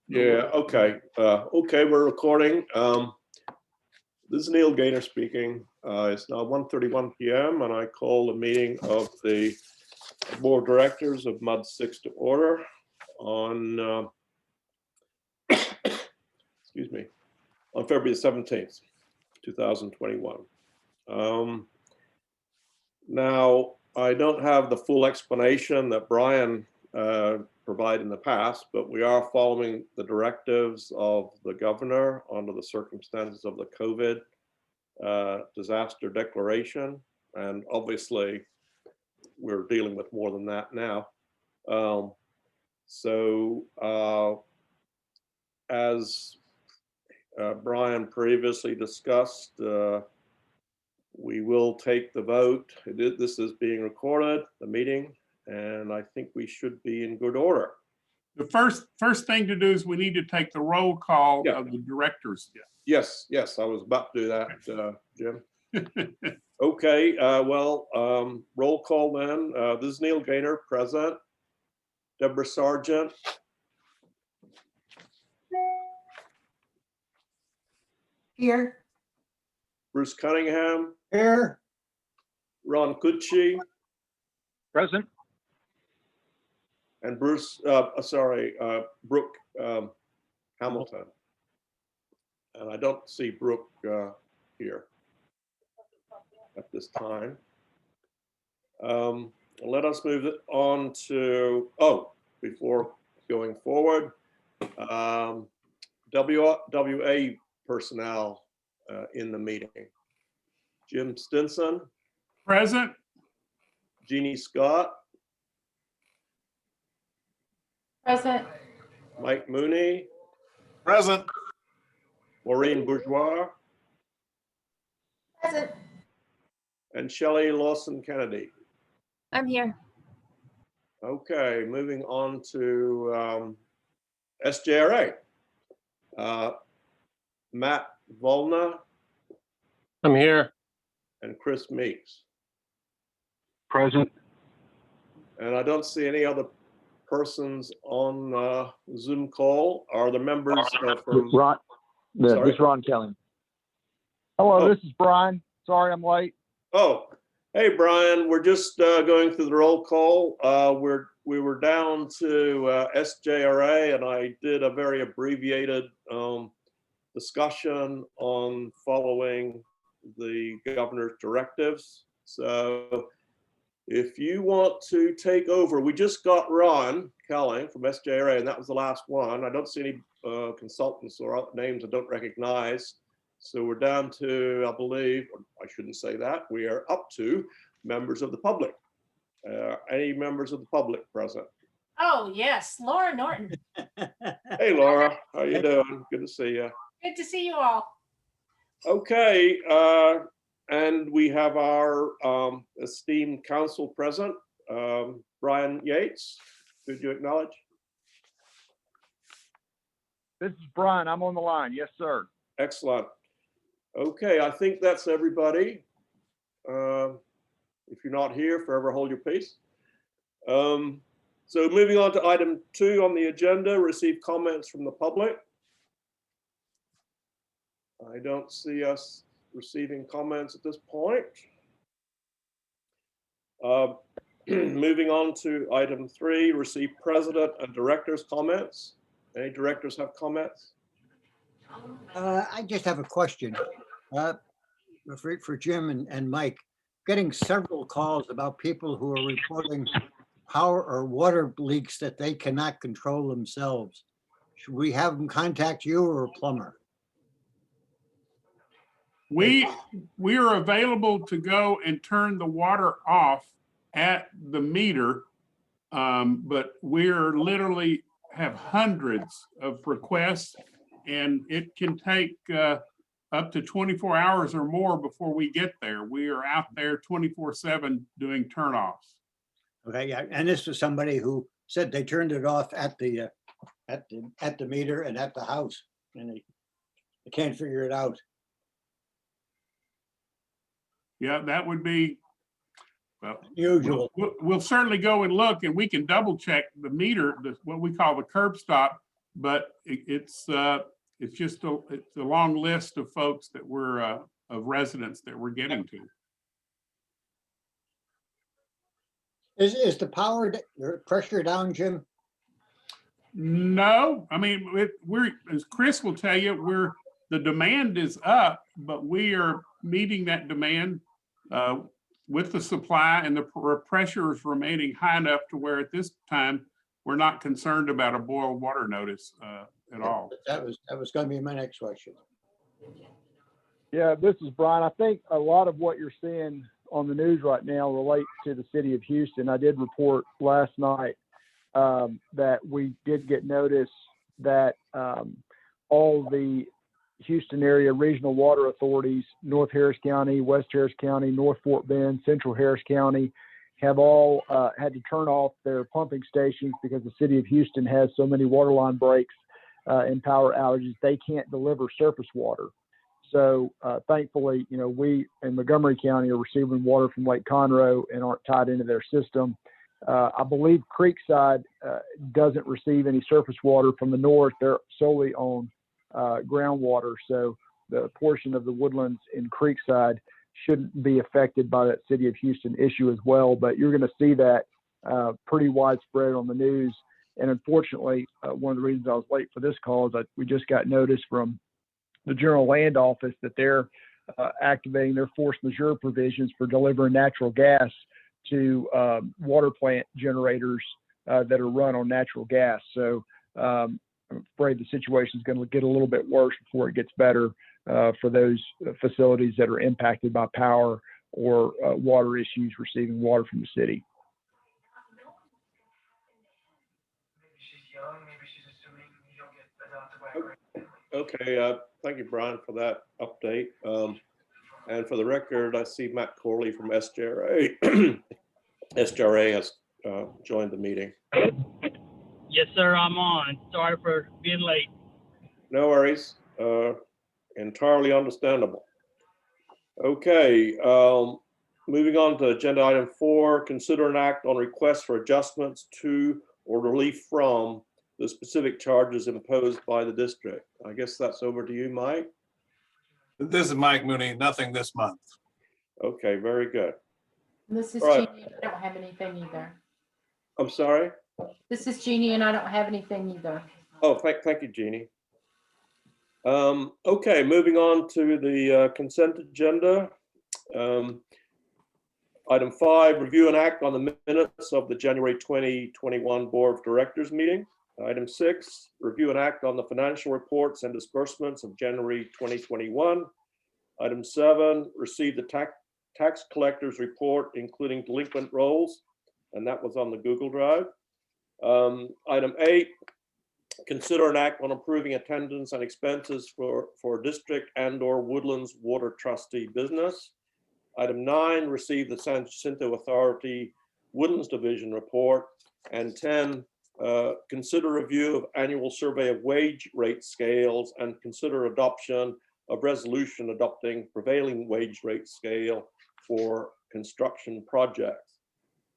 Yeah, okay. Okay, we're recording. This is Neil Gaynor speaking. It's now 1:31 p.m. and I call the meeting of the Board of Directors of MUD 6 to order on, excuse me, on February 17th, 2021. Now, I don't have the full explanation that Brian provided in the past, but we are following the directives of the governor under the circumstances of the COVID disaster declaration. And obviously, we're dealing with more than that now. As Brian previously discussed, we will take the vote. This is being recorded, the meeting, and I think we should be in good order. The first thing to do is we need to take the roll call of the directors. Yes, I was about to do that, Jim. Okay, roll call then. This is Neil Gaynor, present. Deborah Sargent. Here. Bruce Cunningham. Here. Ron Cucci. Present. And Brooke Hamilton. And I don't see Brooke here at this time. Let us move it on to, before going forward, WA personnel in the meeting. Jim Stinson. Present. Jeannie Scott. Present. Mike Mooney. Present. Maureen Bourgeois. Present. And Shelley Lawson Kennedy. I'm here. Okay, moving on to SJRA. Matt Volna. I'm here. And Chris Meeks. Present. And I don't see any other persons on Zoom call. Are the members from Ron? Sorry? This is Ron Kelly. Hello, Oh. This is Brian. Sorry I'm late. Oh, hey, Brian, we're just going through the roll call. We were down to SJRA, and I did a very abbreviated discussion on following the governor's directives. So if you want to take over, we just got Ron Kelly from SJRA, and that was the last one. I don't see any consultants or names I don't recognize. So we're down to, I believe, or I shouldn't say that, we are up to members of the public. Any members of the public present? Oh, yes, Laura Norton. Hey, Laura, how you doing? Good to see you. Good to see you all. Okay, and we have our esteemed council present, Brian Yates. Could you acknowledge? This is Brian. I'm on the line. Yes, sir. Excellent. Okay, I think that's everybody. If you're not here, forever hold your peace. So moving on to item 2 on the agenda, receive comments from the public. I don't see us receiving comments at this point. Moving on to item 3, receive president and directors' comments. Any directors have comments? I just have a question for Jim and Mike. Getting several calls about people who are reporting power or water leaks that they cannot control themselves. Should we have them contact you or a plumber? We are available to go and turn the water off at the meter, but we're literally have hundreds of requests, and it can take up to 24 hours or more before we get there. We are out there 24/7 doing turnoffs. Okay, yeah, and this is somebody who said they turned it off at the meter and at the house, and they can't figure it out. Yeah, that would be, well, Usual. we'll certainly go and look, and we can double check the meter, what we call the curb stop, but it's just it's a long list of folks that we're of residents that we're getting to. Is the power, the pressure down, Jim? No, I mean, we're, as Chris will tell you, the demand is up, but we are meeting that demand with the supply, and the pressure is remaining high enough to where at this time, we're not concerned about a boil water notice at all. That was going to be my next question. Yeah, this is Brian. I think a lot of what you're seeing on the news right now relates to the city of Houston. I did report last night that we did get notice that all the Houston area regional water authorities, North Harris County, West Harris County, North Fort Bend, Central Harris County, have all had to turn off their pumping stations because the city of Houston has so many water line breaks and power outages, they can't deliver surface water. So thankfully, you know, we in Montgomery County are receiving water from Lake Conroe and aren't tied into their system. I believe Creekside doesn't receive any surface water from the north. They're solely on groundwater. So the portion of the woodlands in Creekside shouldn't be affected by that city of Houston issue as well. But you're going to see that pretty widespread on the news. And unfortunately, one of the reasons I was late for this call is that we just got notice from the General Land Office that they're activating their force majeure provisions for delivering natural gas to water plant generators that are run on natural gas. So I'm afraid the situation is going to get a little bit worse before it gets better for those facilities that are impacted by power or water issues receiving water from the city. Okay, thank you, Brian, for that update. And for the record, I see Matt Corley from SJRA. SJRA has joined the meeting. Yes, sir, I'm on. Sorry for being late. No worries. Entirely understandable. Okay, moving on to agenda item 4, consider an act on requests for adjustments to or relief from the specific charges imposed by the district. I guess that's over to you, Mike. This is Mike Mooney, nothing this month. Okay, very good. This is All right. Jeannie. I don't have anything either. I'm sorry. This is Jeannie, and I don't have anything either. Oh, thank you, Jeannie. Okay, moving on to the consent agenda. Item 5, review and act on the minutes of the January 2021 Board of Directors meeting. Item 6, review and act on the financial reports and disbursements of January 2021. Item 7, receive the tax collector's report, including delinquent rolls, and that was on the Google Drive. Item 8, consider an act on approving attendance and expenses for district and/or Woodlands Water Trustee business. Item 9, receive the San Jacinto Authority Woodlands Division report. And 10, consider review of annual survey of wage rate scales and consider adoption of resolution adopting prevailing wage rate scale for construction projects.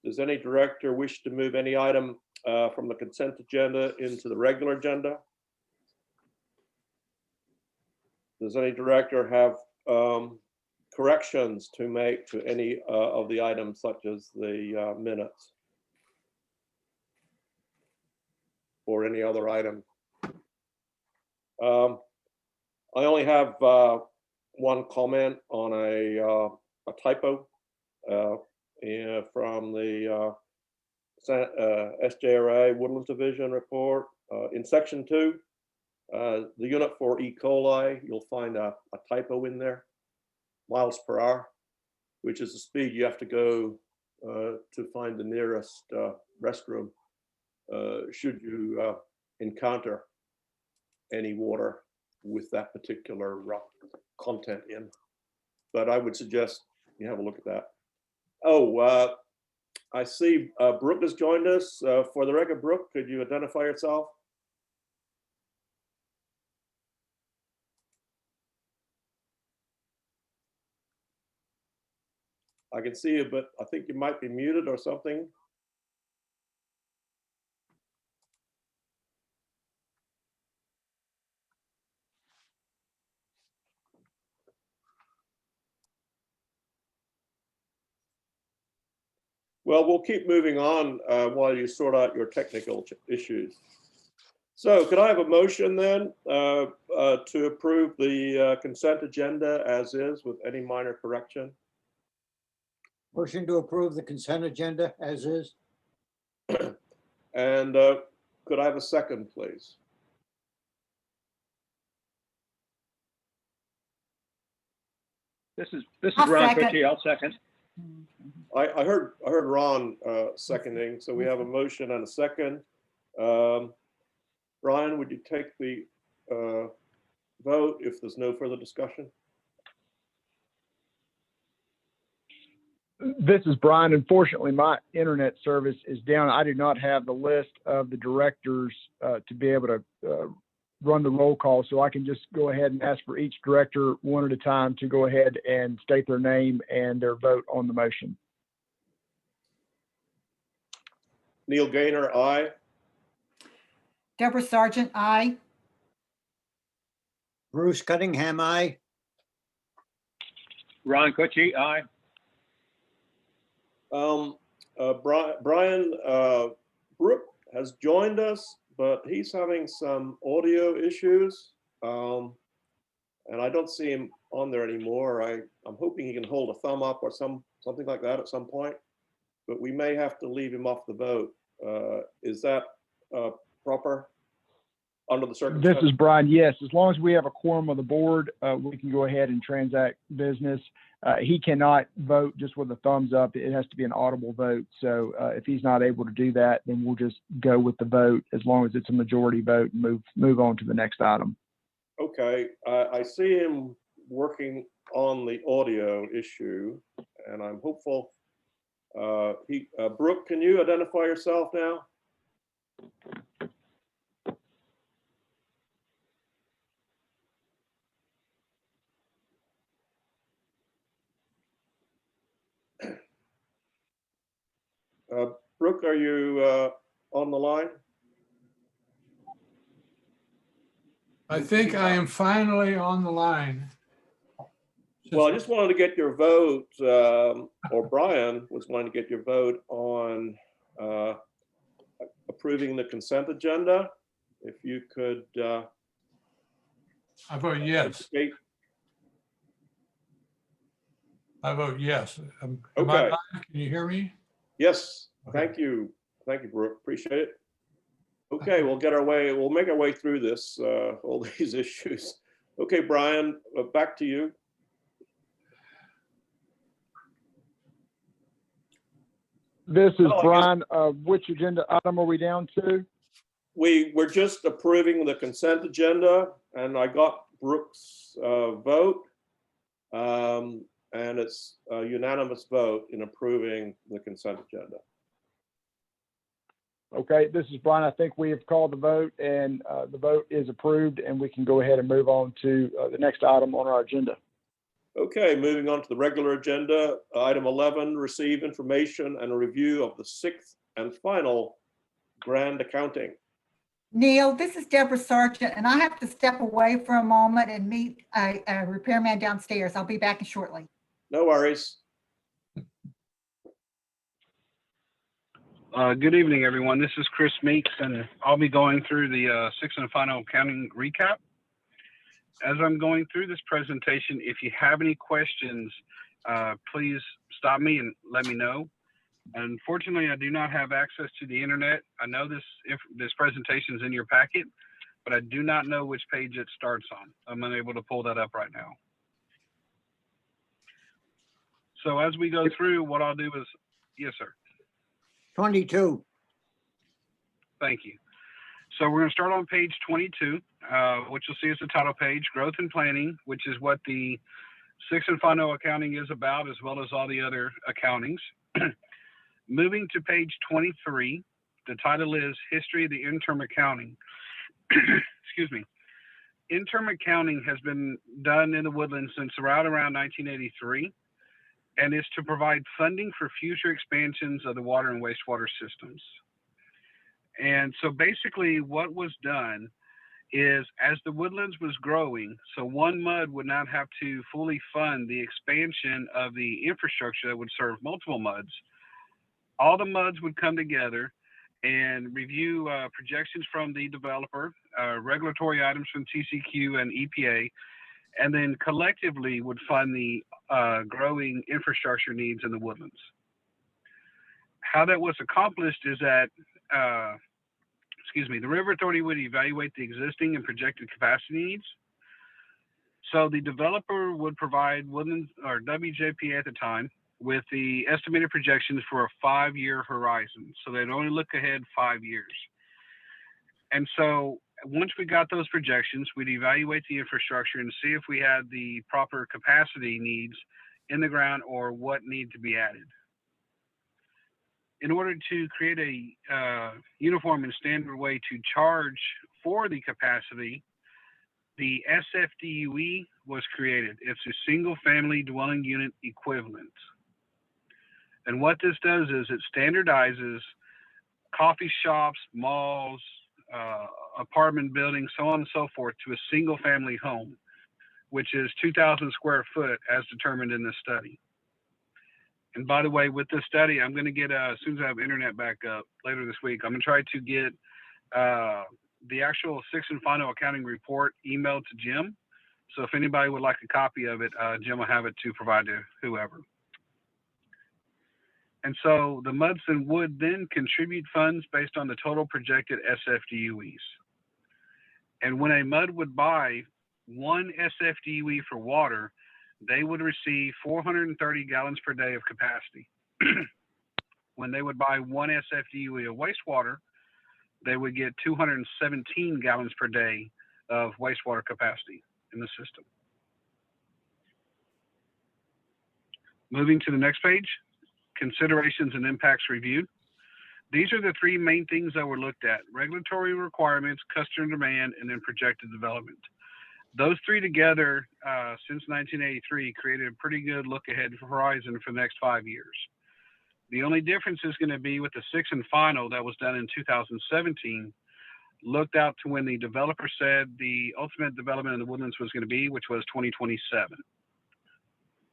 Does any director wish to move any item from the consent agenda into the regular agenda? Does any director have corrections to make to any of the items such as the minutes or any other item? I only have one comment on a typo from the SJRA Woodlands Division report. In section 2, the unit for E. coli, you'll find a typo in there, miles per hour, which is the speed you have to go to find the nearest restroom should you encounter any water with that particular content in. But I would suggest you have a look at that. Oh, I see Brooke has joined us. For the record, Brooke, could you identify yourself? I can see you, but I think you might be muted or something. Well, we'll keep moving on while you sort out your technical issues. So could I have a motion then to approve the consent agenda as is with any minor correction? Motion to approve the consent agenda as is. And could I have a second, please? This is I'll Ron second. Ritchie. I'll second. I heard Ron seconding, so we have a motion and a second. Brian, would you take the vote if there's no further discussion? This is Brian. Unfortunately, my internet service is down. I do not have the list of the directors to be able to run the roll call, so I can just go ahead and ask for each director one at a time to go ahead and state their name and their vote on the motion. Neil Gaynor, aye. Deborah Sargent, aye. Bruce Cunningham, aye. Ron Ritchie, aye. Brian Brook has joined us, but he's having some audio issues. And I don't see him on there anymore. I'm hoping he can hold a thumb up or something like that at some point, but we may have to leave him off the vote. Is that proper under the circumstances? This is Brian. Yes, as long as we have a quorum of the board, we can go ahead and transact business. He cannot vote just with a thumbs up. It has to be an audible vote. So if he's not able to do that, then we'll just go with the vote as long as it's a majority vote and move on to the next item. Okay, I see him working on the audio issue, and I'm hopeful. Brooke, can you identify yourself now? Brooke, are you on the line? I think I am finally on the line. Well, I just wanted to get your vote, or Brian was wanting to get your vote on approving the consent agenda. If you could. I vote yes. Indicate. I vote yes. Am I Okay. live? Can you hear me? Yes, Okay. thank you. Thank you, Brooke. Appreciate it. Okay, we'll make our way through this, all these issues. Okay, Brian, back to you. This is Oh, I Brian. Which agenda item are we down to? We're just approving the consent agenda, and I got Brooke's vote. And it's a unanimous vote in approving the consent agenda. Okay, this is Brian. I think we have called the vote, and the vote is approved, and we can go ahead and move on to the next item on our agenda. Okay, moving on to the regular agenda. Item 11, receive information and a review of the 6th and final grand accounting. Neil, this is Deborah Sargent, and I have to step away for a moment and meet a repairman downstairs. I'll be back shortly. No worries. Good evening, everyone. This is Chris Meeks, and I'll be going through the 6th and final accounting recap. As I'm going through this presentation, if you have any questions, please stop me and let me know. Unfortunately, I do not have access to the internet. I know this presentation is in your packet, but I do not know which page it starts on. I'm unable to pull that up right now. So as we go through, what I'll do is, yes, sir. 22. Thank you. So we're going to start on page 22, which you'll see as the title page, Growth and Planning, which is what the 6th and final accounting is about, as well as all the other accountings. Moving to page 23, the title is History of the Interim Accounting. Excuse me. Interim accounting has been done in the Woodlands since around 1983, and is to provide funding for future expansions of the water and wastewater systems. And so basically what was done is, as the Woodlands was growing, so one MUD would not have to fully fund the expansion of the infrastructure that would serve multiple MUDs. all the MUDs would come together and review projections from the developer, regulatory items from TCQ and EPA, and then collectively would fund the growing infrastructure needs in the woodlands. How that was accomplished is that, the River Authority would evaluate the existing and projected capacity needs. So the developer would provide Woodlands or WJP at the time with the estimated projections for a 5-year horizon. So they'd only look ahead 5 years. And so once we got those projections, we'd evaluate the infrastructure and see if we had the proper capacity needs in the ground or what need to be added. In order to create a uniform and standard way to charge for the capacity, the SFDUE was created. It's a single family dwelling unit equivalent. And what this does is it standardizes coffee shops, malls, apartment buildings, so on and so forth, to a single family home, which is 2,000 square foot as determined in this study. And by the way, with this study, I'm going to get, as soon as I have internet back up later this week, I'm going to try to get the actual 6th and final accounting report emailed to Jim. So if anybody would like a copy of it, Jim will have it to provide to whoever. And so the MUDs would then contribute funds based on the total projected SFDUEs. And when a MUD would buy 1 SFDUE for water, they would receive 430 gallons per day of capacity. When they would buy 1 SFDUE of wastewater, they would get 217 gallons per day of wastewater capacity in the system. Moving to the next page, considerations and impacts reviewed. These are the 3 main things that were looked at: regulatory requirements, customer demand, and then projected development. Those 3 together, since 1983, created a pretty good look ahead horizon for the next 5 years. The only difference is going to be with the 6th and final that was done in 2017, looked out to when the developer said the ultimate development in the woodlands was going to be, which was 2027.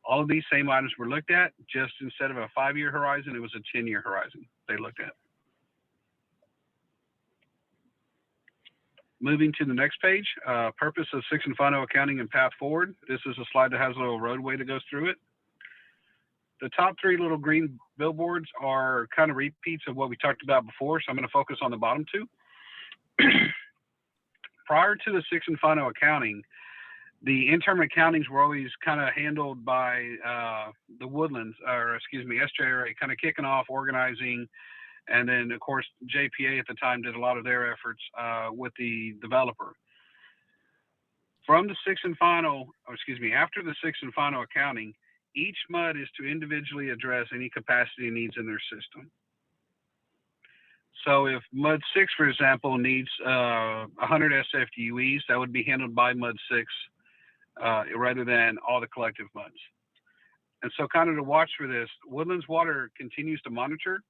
All of these same items were looked at, just instead of a 5-year horizon, it was a 10-year horizon they looked at. Moving to the next page, purpose of 6th and final accounting and path forward. This is a slide that has a little roadway that goes through it. The top 3 little green billboards are kind of repeats of what we talked about before, so I'm going to focus on the bottom 2. Prior to the 6th and final accounting, the interim accountings were always kind of handled by the woodlands, or excuse me, SJRA, kind of kicking off, organizing, and then of course JPA at the time did a lot of their efforts with the developer. From the 6th and final, or excuse me, after the 6th and final accounting, each MUD is to individually address any capacity needs in their system. So if MUD 6, for example, needs 100 SFDUEs, that would be handled by MUD 6 rather than all the collective MUDs. And so kind of to watch for this, Woodlands Water continues to monitor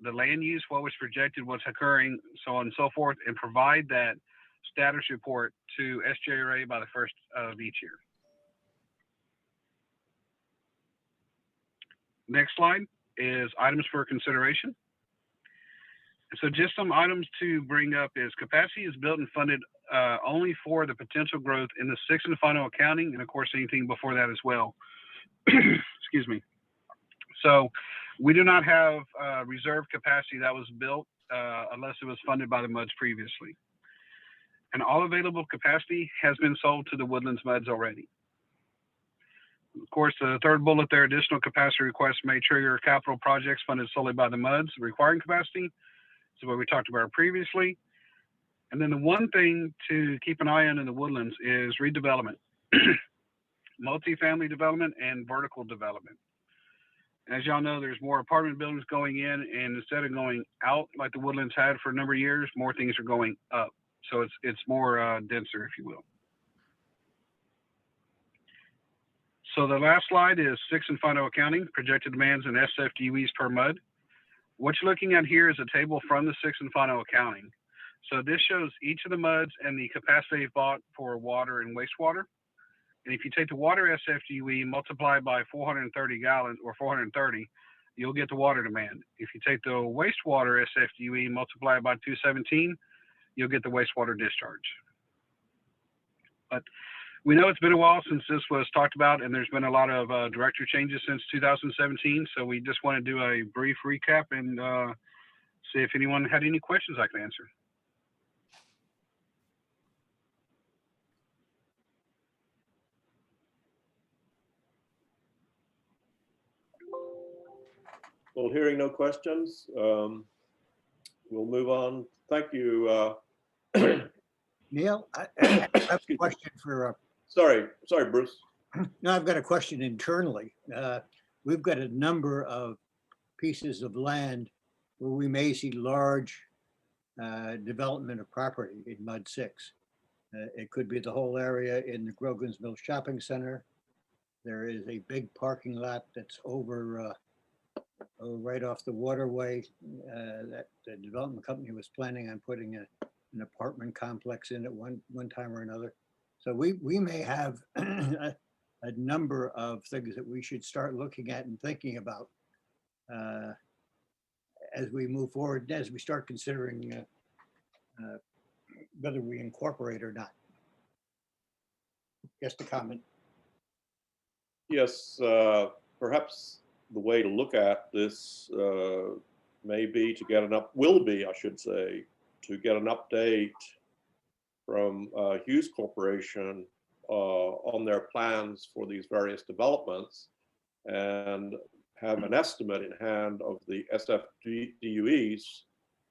the land use, what was projected, what's occurring, so on and so forth, and provide that status report to SJRA by the 1st of each year. Next slide is items for consideration. So just some items to bring up is capacity is built and funded only for the potential growth in the 6th and final accounting, and of course anything before that as well. Excuse me. So we do not have reserve capacity that was built unless it was funded by the MUDs previously. And all available capacity has been sold to the Woodlands MUDs already. Of course, the 3rd bullet there, additional capacity requests may trigger capital projects funded solely by the MUDs requiring capacity. This is what we talked about previously. And then the one thing to keep an eye on in the woodlands is redevelopment, multifamily development and vertical development. As y'all know, there's more apartment buildings going in, and instead of going out like the woodlands had for a number of years, more things are going up. So it's more denser, if you will. So the last slide is 6th and final accounting, projected demands and SFDUEs per MUD. What you're looking at here is a table from the 6th and final accounting. So this shows each of the MUDs and the capacity bought for water and wastewater. And if you take the water SFDUE, multiply by 430 gallons or 430, you'll get the water demand. If you take the wastewater SFDUE, multiply it by 217, you'll get the wastewater discharge. But we know it's been a while since this was talked about, and there's been a lot of director changes since 2017. So we just want to do a brief recap and see if anyone had any questions I can answer. Well, hearing no questions, we'll move on. Thank you. Neil, I have a question for, Sorry, Bruce. no, I've got a question internally. We've got a number of pieces of land where we may see large development of property in Mud 6. It could be the whole area in the Grogan's Mill Shopping Center. There is a big parking lot that's over right off the waterway that the development company was planning on putting an apartment complex in at one time or another. So we may have a number of things that we should start looking at and thinking about as we move forward, as we start considering whether we incorporate or not. Just a comment. Yes, perhaps the way to look at this may be to get will be, I should say, to get an update from Hughes Corporation on their plans for these various developments and have an estimate in hand of the SFDUEs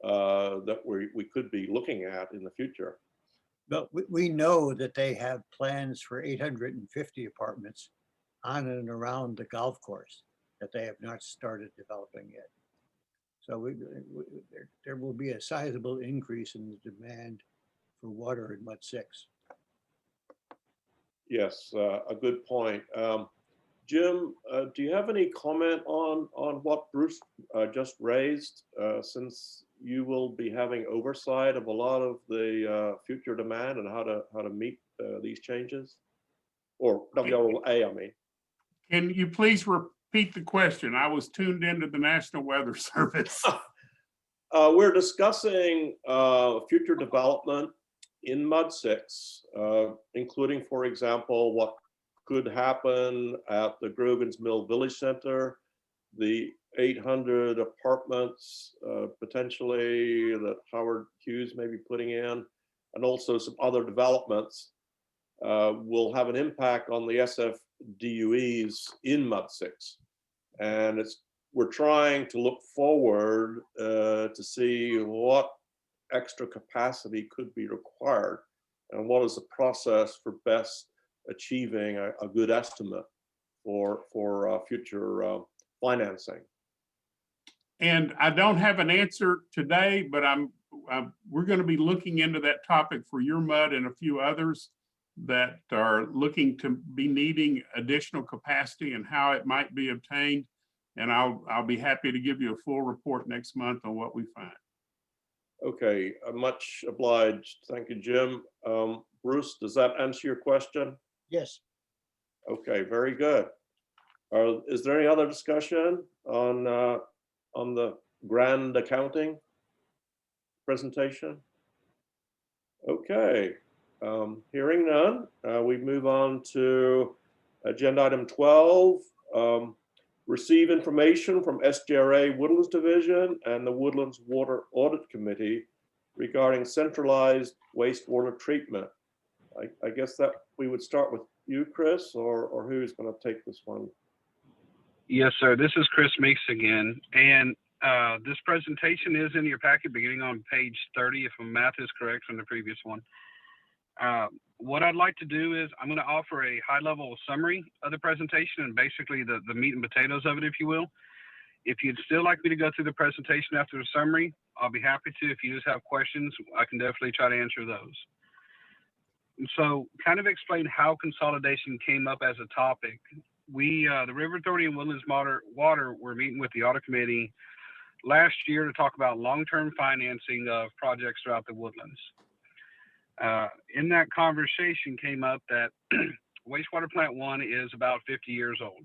that we could be looking at in the future. But we know that they have plans for 850 apartments on and around the golf course that they have not started developing yet. So there will be a sizable increase in the demand for water in Mud 6. Yes, a good point. Jim, do you have any comment on what Bruce just raised, since you will be having oversight of a lot of the future demand and how to meet these changes? Or WLA, I mean. Can you please repeat the question? I was tuned into the National Weather Service. We're discussing future development in Mud 6, including, for example, what could happen at the Grogan's Mill Village Center, the 800 apartments potentially that Howard Hughes may be putting in, and also some other developments will have an impact on the SFDUEs in Mud 6. And we're trying to look forward to see what extra capacity could be required and what is the process for best achieving a good estimate for future financing. And I don't have an answer today, but we're going to be looking into that topic for your mud and a few others that are looking to be needing additional capacity and how it might be obtained. And I'll be happy to give you a full report next month on what we find. Okay, Much obliged. Thank you, Jim. Bruce, does that answer your question? Yes. Okay, very good. Is there any other discussion on the grand accounting presentation? Okay, hearing none, we move on to agenda item 12. Receive information from SJRA Woodlands Division and the Woodlands Water Audit Committee regarding centralized wastewater treatment. I guess that we would start with you, Chris, or who's going to take this one? Yes, sir. This is Chris Meeks again. And this presentation is in your packet beginning on page 30, if my math is correct from the previous one. What I'd like to do is I'm going to offer a high-level summary of the presentation and basically the meat and potatoes of it, if you will. If you'd still like me to go through the presentation after the summary, I'll be happy to. If you just have questions, I can definitely try to answer those. And so kind of explain how consolidation came up as a topic. We, the River Authority and Woodlands Water, were meeting with the audit committee last year to talk about long-term financing of projects throughout the Woodlands. In that conversation came up that wastewater plant 1 is about 50 years old.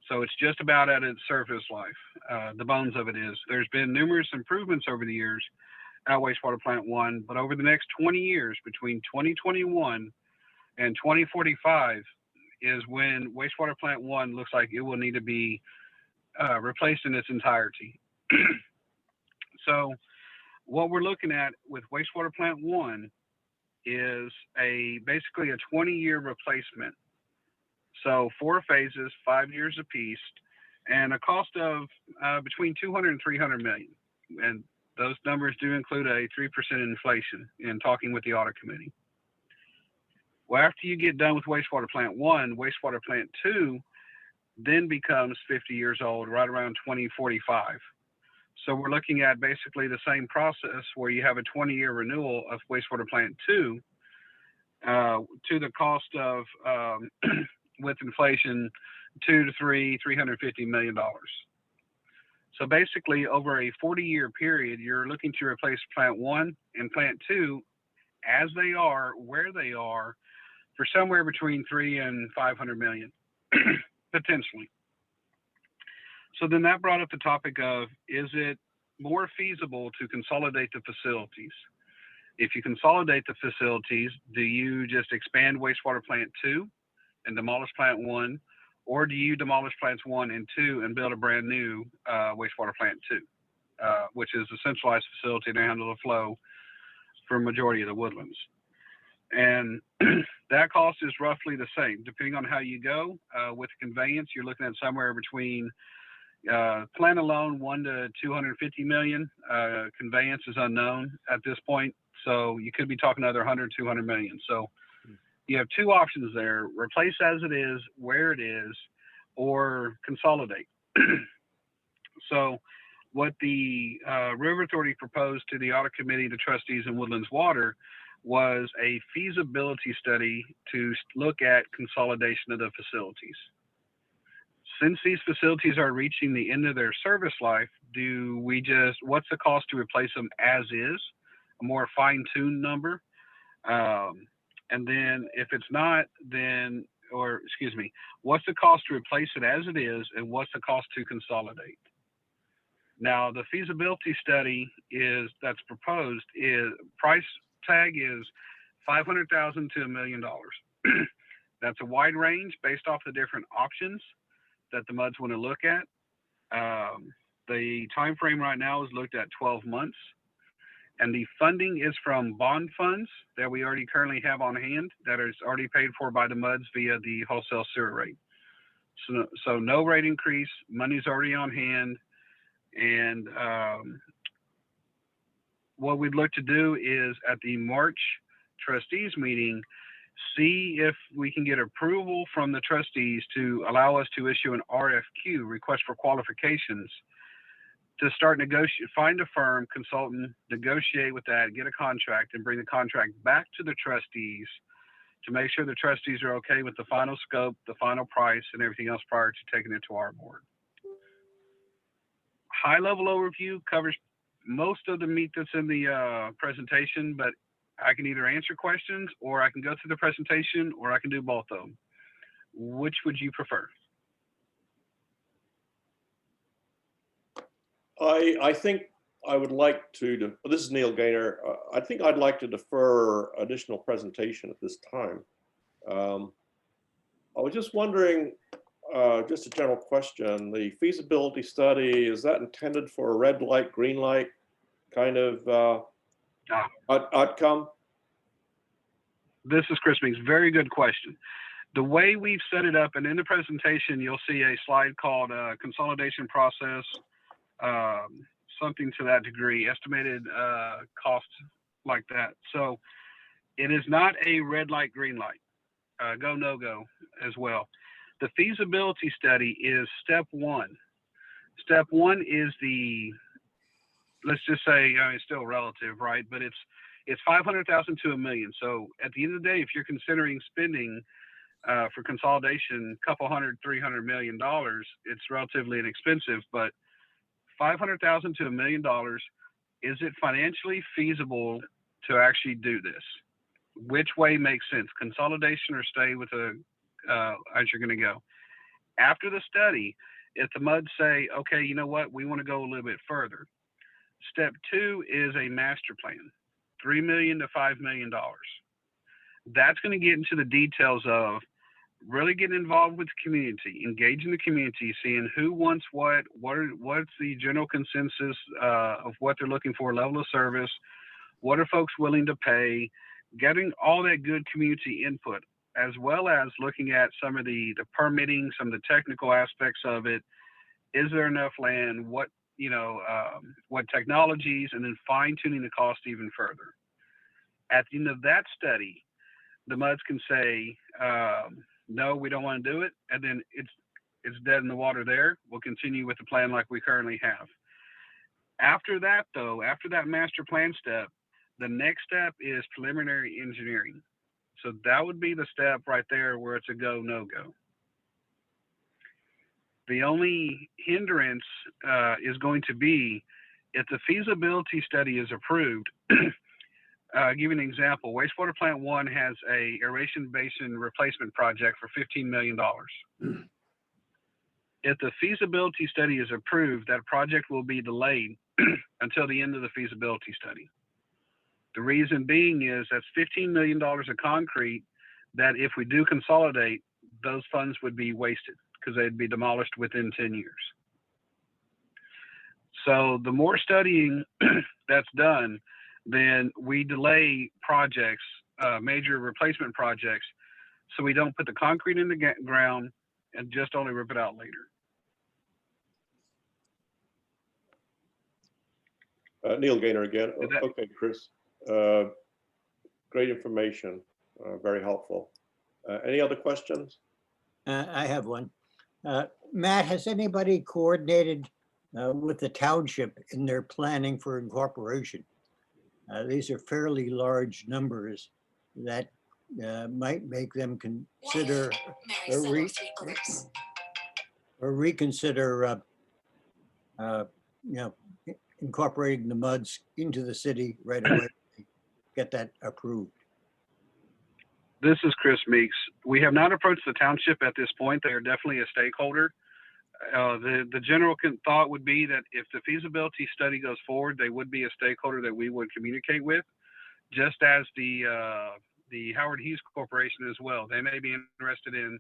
So it's just about at its surface life. The bones of it is. There's been numerous improvements over the years at Wastewater Plant 1, but over the next 20 years, between 2021 and 2045, is when Wastewater Plant 1 looks like it will need to be replaced in its entirety. So what we're looking at with Wastewater Plant 1 is basically a 20-year replacement. So 4 phases, 5 years apiece, and a cost of between 200 and 300 million. And those numbers do include a 3% inflation in talking with the audit committee. Well, after you get done with Wastewater Plant 1, Wastewater Plant 2 then becomes 50 years old, right around 2045. So we're looking at basically the same process where you have a 20-year renewal of Wastewater Plant 2 to the cost of, with inflation, $350 million. So basically, over a 40-year period, you're looking to replace Plant 1 and Plant 2 as they are, where they are, for somewhere between 300 and 500 million, potentially. So then that brought up the topic of, is it more feasible to consolidate the facilities? If you consolidate the facilities, do you just expand Wastewater Plant 2 and demolish Plant 1, or do you demolish Plants 1 and 2 and build a brand new Wastewater Plant 2, which is a centralized facility to handle the flow for a majority of the woodlands? And that cost is roughly the same, depending on how you go. With conveyance, you're looking at somewhere between plant alone, 1 to 250 million. Conveyance is unknown at this point, so you could be talking another 100, 200 million. So you have 2 options there: replace as it is, where it is, or consolidate. So what the River Authority proposed to the audit committee, the trustees, and Woodlands Water was a feasibility study to look at consolidation of the facilities. Since these facilities are reaching the end of their service life, what's the cost to replace them as is, a more fine-tuned number? And then if it's not, what's the cost to replace it as it is, and what's the cost to consolidate? Now, the feasibility study that's proposed price tag is $500,000 to $1 million. That's a wide range based off the different options that the MUDs want to look at. The time frame right now is looked at 12 months, and the funding is from bond funds that we already currently have on hand that is already paid for by the MUDs via the wholesale sewer rate. So no rate increase, money's already on hand, and what we'd look to do is at the March trustees meeting, see if we can get approval from the trustees to allow us to issue an RFQ, request for qualifications, to start find a firm, consultant, negotiate with that, get a contract, and bring the contract back to the trustees to make sure the trustees are okay with the final scope, the final price, and everything else prior to taking it to our board. High-level overview covers most of the meat that's in the presentation, but I can either answer questions, or I can go through the presentation, or I can do both of them. Which would you prefer? I think I would like to, this is Neil Gaynor. I think I'd like to defer additional presentation at this time. I was just wondering, just a general question, the feasibility study, is that intended for a red light, green light kind of outcome? This is Chris Meeks. Very good question. The way we've set it up, and in the presentation, you'll see a slide called consolidation process, something to that degree, estimated costs like that. So it is not a red light, green light, go, no go as well. The feasibility study is step 1. Step 1 is let's just say, it's still relative, right? But it's 500,000 to $1 million. So at the end of the day, if you're considering spending for consolidation, a couple $100, $300 million, it's relatively inexpensive. But 500,000 to $1 million, is it financially feasible to actually do this? Which way makes sense, consolidation or stay with as you're going to go? After the study, if the MUD say, okay, you know what, we want to go a little bit further. Step 2 is a master plan, $3 million to $5 million. That's going to get into the details of really getting involved with the community, engaging the community, seeing who wants what's the general consensus of what they're looking for, level of service, what are folks willing to pay, getting all that good community input, as well as looking at some of the permitting, some of the technical aspects of it. Is there enough land? What technologies, and then fine tuning the cost even further. At the end of that study, the MUDs can say, no, we don't want to do it, and then it's dead in the water there. We'll continue with the plan like we currently have. After that, though, after that master plan step, the next step is preliminary engineering. So that would be the step right there where it's a go, no go. The only hindrance is going to be if the feasibility study is approved. I'll give you an example. Wastewater Plant 1 has a aeration basin replacement project for $15 million. If the feasibility study is approved, that project will be delayed until the end of the feasibility study. The reason being is that's $15 million of concrete that if we do consolidate, those funds would be wasted because they'd be demolished within 10 years. So the more studying that's done, then we delay projects, major replacement projects, so we don't put the concrete in the ground and just only rip it out later. Neil Gaynor again. Okay, Chris. Great information, very helpful. Any other questions? I have one. Matt, has anybody coordinated with the township in their planning for incorporation? These are fairly large numbers that might make them consider or reconsider, incorporating the MUDs into the city right away. Get that approved. This is Chris Meeks. We have not approached the township at this point. They are definitely a stakeholder. The general thought would be that if the feasibility study goes forward, they would be a stakeholder that we would communicate with, just as the Howard Hughes Corporation as well. They may be interested in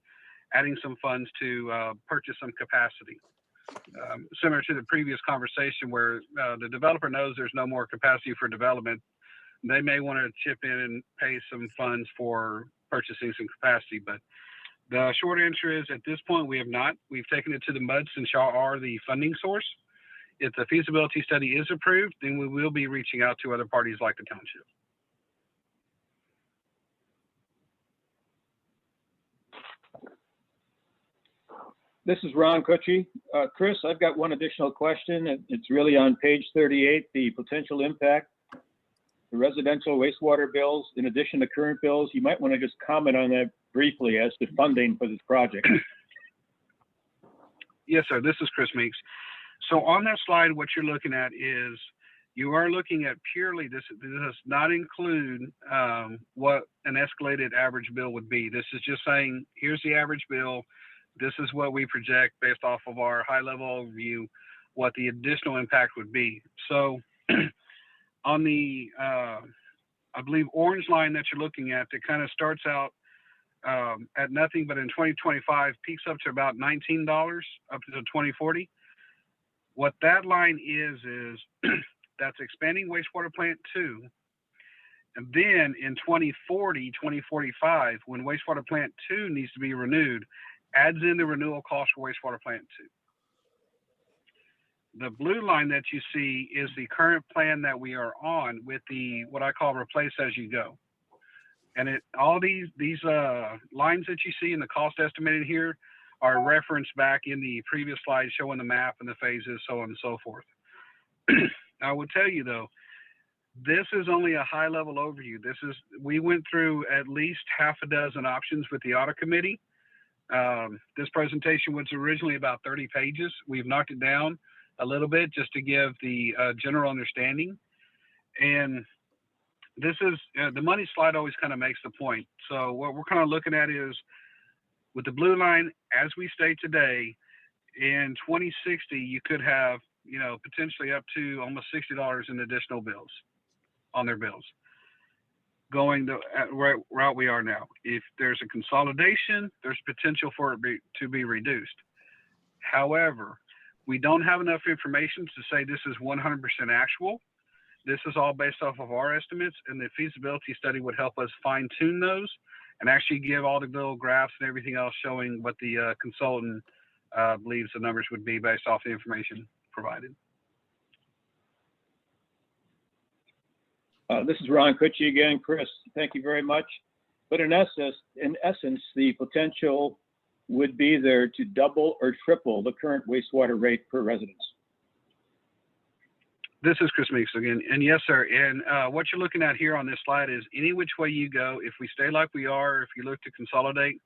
adding some funds to purchase some capacity. Similar to the previous conversation where the developer knows there's no more capacity for development, they may want to chip in and pay some funds for purchasing some capacity. But the short answer is at this point, we have not. We've taken it to the MUD since y'all are the funding source. If the feasibility study is approved, then we will be reaching out to other parties like the township. This is Ron Kutchy. Chris, I've got one additional question. It's really on page 38, the potential impact, the residential wastewater bills, in addition to current bills. You might want to just comment on that briefly as to funding for this project. Yes, sir. This is Chris Meeks. So on that slide, what you're looking at is you are looking at purely, this does not include what an escalated average bill would be. This is just saying, here's the average bill. This is what we project based off of our high level overview, what the additional impact would be. So on the, I believe, orange line that you're looking at, that kind of starts out at nothing, but in 2025 peaks up to about $19 up to 2040. What that line is that's expanding wastewater plant 2. And then in 2040, 2045, when wastewater plant 2 needs to be renewed, adds in the renewal cost for wastewater plant 2. The blue line that you see is the current plan that we are on with the, what I call replace as you go. And all these lines that you see in the cost estimated here are referenced back in the previous slide showing the map and the phases, so on and so forth. I will tell you though, this is only a high level overview. We went through at least half a dozen options with the audit committee. This presentation was originally about 30 pages. We've knocked it down a little bit just to give the general understanding. And this is, the money slide always kind of makes the point. So what we're kind of looking at is With the blue line, as we stay today, in 2060, you could have, potentially up to almost $60 in additional bills on their bills going the route we are now. If there's a consolidation, there's potential for it to be reduced. However, we don't have enough information to say this is 100% actual. This is all based off of our estimates, and the feasibility study would help us fine tune those and actually give all the little graphs and everything else showing what the consultant believes the numbers would be based off the information provided. This is Ron Kutchy again. Chris, thank you very much. But in essence, the potential would be there to double or triple the current wastewater rate per residence. This is Chris Meeks again. And yes, sir. And what you're looking at here on this slide is any which way you go, if we stay like we are, if you look to consolidate,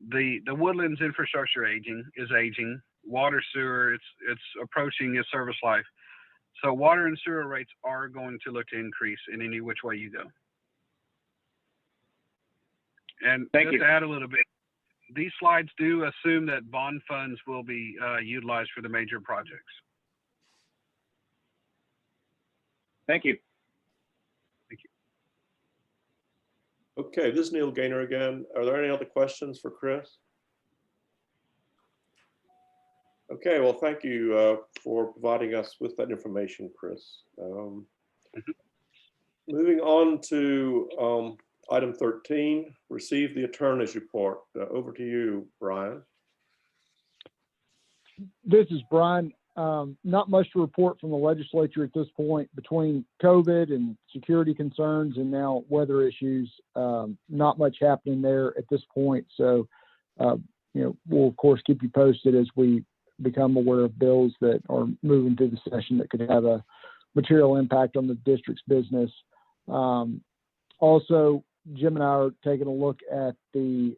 the Woodlands infrastructure is aging. Water, sewer, it's approaching its service life. So water and sewer rates are going to look to increase in any which way you go. And just to add a little bit, these slides do assume that bond funds will be utilized for the major projects. Thank you. Thank you. Okay, this is Neil Gaynor again. Are there any other questions for Chris? Okay, well, thank you for providing us with that information, Chris. Moving on to item 13, receive the attorney's report. Over to you, Brian. This is Brian. Not much to report from the legislature at this point. Between COVID and security concerns and now weather issues, not much happening there at this point. So, we'll of course keep you posted as we become aware of bills that are moving through the session that could have a material impact on the district's business. Also, Jim and I are taking a look at the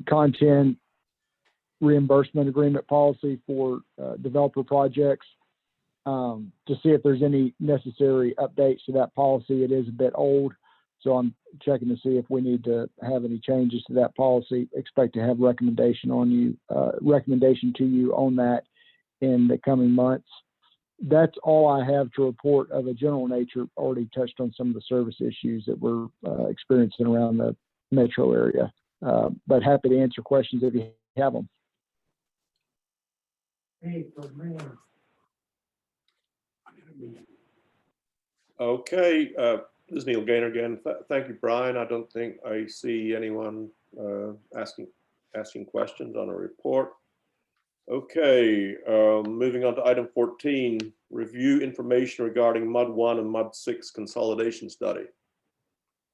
content reimbursement agreement policy for developer projects to see if there's any necessary updates to that policy. It is a bit old, so I'm checking to see if we need to have any changes to that policy. Expect to have recommendation to you on that in the coming months. That's all I have to report of a general nature. Already touched on some of the service issues that we're experiencing around the metro area, but happy to answer questions if you have them. Okay, this is Neil Gaynor again. Thank you, Brian. I don't think I see anyone asking questions on a report. Okay, moving on to item 14, review information regarding MUD 1 and MUD 6 consolidation study.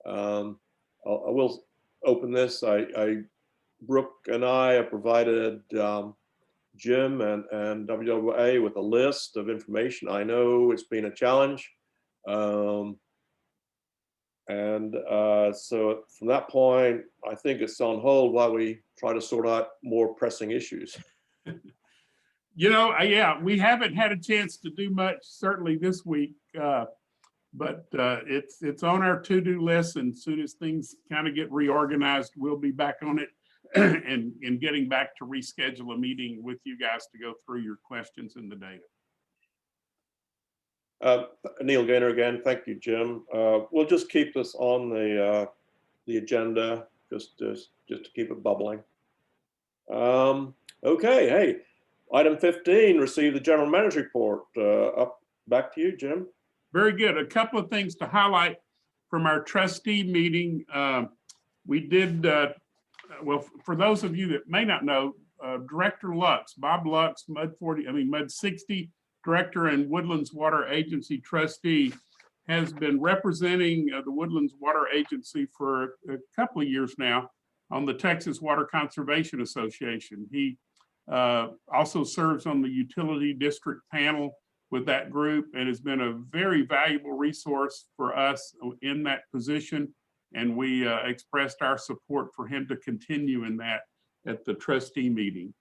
I will open this. Brooke and I have provided Jim and WWA with a list of information. I know it's been a challenge. So from that point, I think it's on hold while we try to sort out more pressing issues. Yeah, we haven't had a chance to do much, certainly this week, but it's on our to-do list, and as soon as things kind of get reorganized, we'll be back on it and getting back to reschedule a meeting with you guys to go through your questions and the data. Neil Gaynor again. Thank you, Jim. We'll just keep this on the agenda just to keep it bubbling. Okay, hey, item 15, receive the general manager report. Back to you, Jim. Very good. A couple of things to highlight from our trustee meeting. We did, well, for those of you that may not know, Director Lux, Bob Lux, MUD 60 Director and Woodlands Water Agency trustee, has been representing the Woodlands Water Agency for a couple of years now on the Texas Water Conservation Association. He also serves on the utility district panel with that group and has been a very valuable resource for us in that position. And we expressed our support for him to continue in that at the trustee meeting.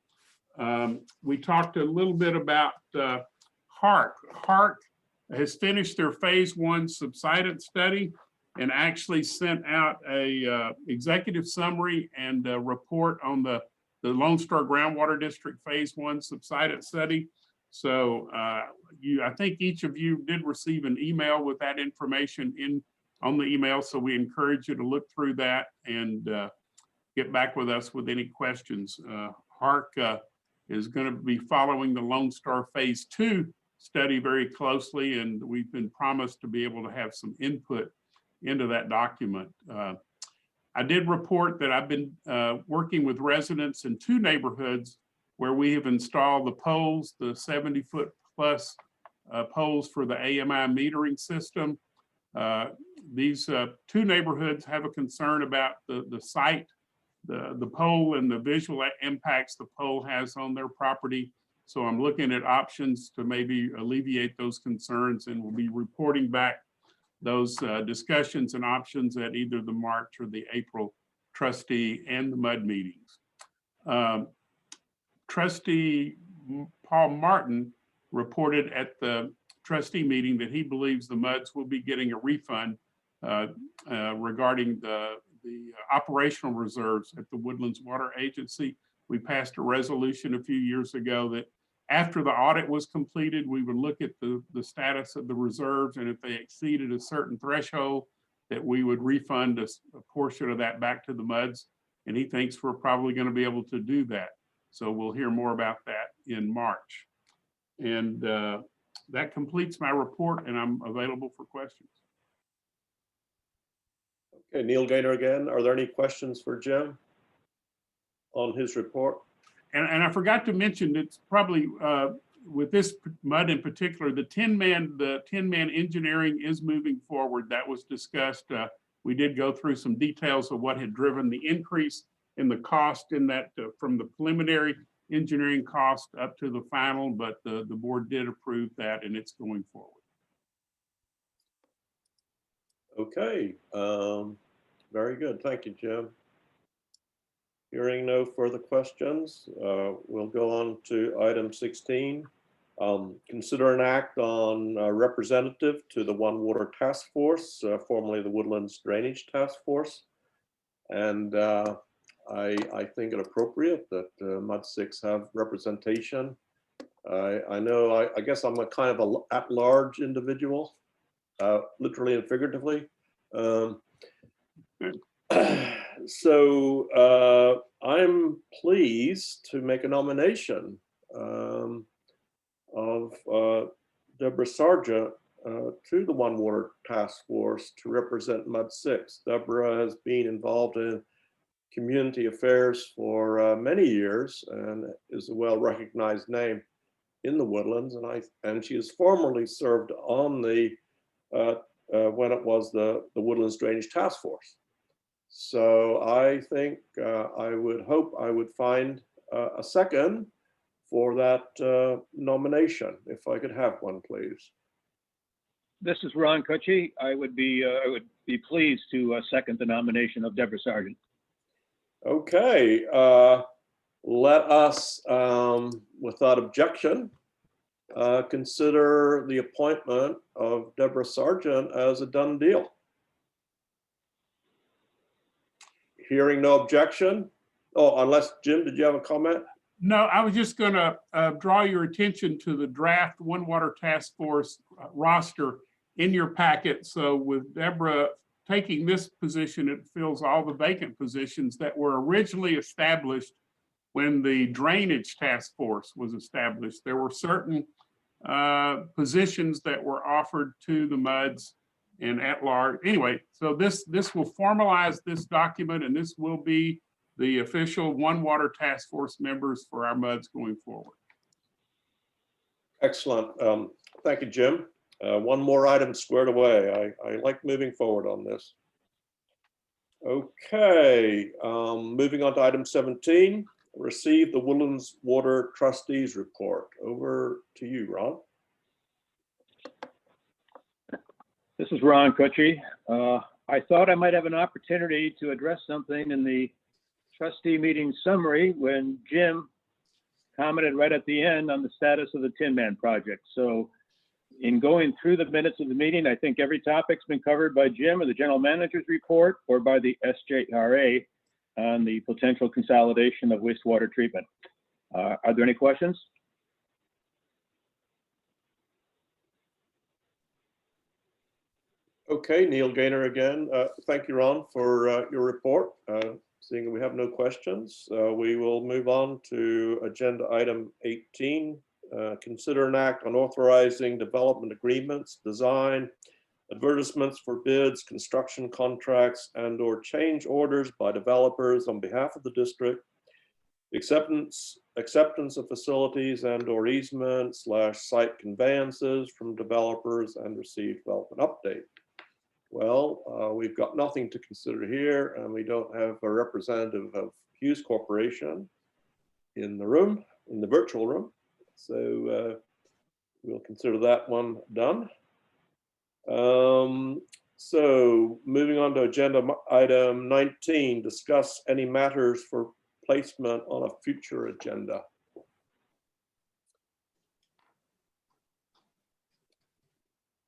We talked a little bit about HARC. HARC has finished their phase 1 subsidence study. and actually sent out a executive summary and a report on the Lone Star Groundwater District Phase 1 subsidence study. So I think each of you did receive an email with that information on the email. So we encourage you to look through that and get back with us with any questions. HARC is going to be following the Lone Star Phase 2 study very closely, and we've been promised to be able to have some input into that document. I did report that I've been working with residents in 2 neighborhoods where we have installed the poles, the 70-foot plus poles for the AMI metering system. These 2 neighborhoods have a concern about the site, the pole and the visual impacts the pole has on their property. So I'm looking at options to maybe alleviate those concerns, and we'll be reporting back those discussions and options at either the March or the April trustee and the MUD meetings. Trustee Paul Martin reported at the trustee meeting that he believes the MUDs will be getting a refund regarding the operational reserves at the Woodlands Water Agency. We passed a resolution a few years ago that after the audit was completed, we would look at the status of the reserves, and if they exceeded a certain threshold, that we would refund a portion of that back to the MUDs. And he thinks we're probably going to be able to do that. So we'll hear more about that in March. And that completes my report, and I'm available for questions. Okay, Neil Gaynor again. Are there any questions for Jim on his report? And I forgot to mention, it's probably with this MUD in particular, the 10-man engineering is moving forward. That was discussed. We did go through some details of what had driven the increase in the cost in that from the preliminary engineering cost up to the final, but the board did approve that, and it's going forward. Okay, very good. Thank you, Jim. Hearing no further questions, we'll go on to item 16. Consider an act on representative to the One Water Task Force, formerly the Woodlands Drainage Task Force. And I think it appropriate that MUD 6 have representation. I know, I guess I'm a kind of a at-large individual, literally and figuratively. So I'm pleased to make a nomination of Deborah Sargent to the One Water Task Force to represent MUD 6. Deborah has been involved in community affairs for many years and is a well-recognized name in the Woodlands, and she has formerly served on the when it was the Woodlands Drainage Task Force. So I think I would hope I would find a second for that nomination, if I could have one, please. This is Ron Cucci. I would be pleased to second the nomination of Deborah Sargent. Okay, let us, without objection, consider the appointment of Deborah Sargent as a done deal. Hearing no objection. Oh, unless, Jim, did you have a comment? No, I was just going to draw your attention to the draft One Water Task Force roster in your packet. So with Deborah taking this position, it fills all the vacant positions that were originally established when the Drainage Task Force was established. There were certain positions that were offered to the MUDs and at large. Anyway, so this will formalize this document, and this will be the official One Water Task Force members for our MUDs going forward. Excellent. Thank you, Jim. One more item squared away. I like moving forward on this. Okay, moving on to item 17, receive the Woodlands Water Trustees Report. Over to you, Ron. This is Ron Cucci. I thought I might have an opportunity to address something in the trustee meeting summary when Jim commented right at the end on the status of the Tin Man project. So In going through the minutes of the meeting, I think every topic's been covered by Jim or the general manager's report or by the SJRA on the potential consolidation of wastewater treatment. Are there any questions? Okay, Neil Gaynor again. Thank you, Ron, for your report. Seeing that we have no questions, we will move on to agenda item 18. Consider an act on authorizing development agreements, design, advertisements for bids, construction contracts, and/or change orders by developers on behalf of the district, acceptance of facilities and/or easements / site conveyances from developers, and receive development update. Well, we've got nothing to consider here, and we don't have a representative of Hughes Corporation in the room, in the virtual room. So we'll consider that one done. So moving on to agenda item 19, discuss any matters for placement on a future agenda.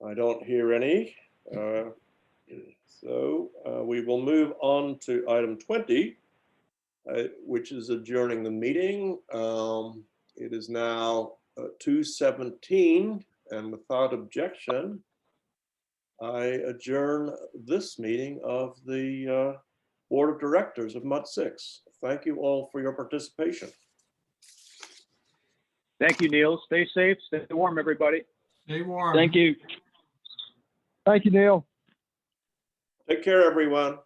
I don't hear any. So we will move on to item 20, which is adjourning the meeting. It is now 2:17, and without objection, I adjourn this meeting of the Board of Directors of MUD 6. Thank you all for your participation. Thank you, Neil. Stay safe, stay warm, everybody. Stay warm. Thank you. Thank you, Neil. Take care, everyone.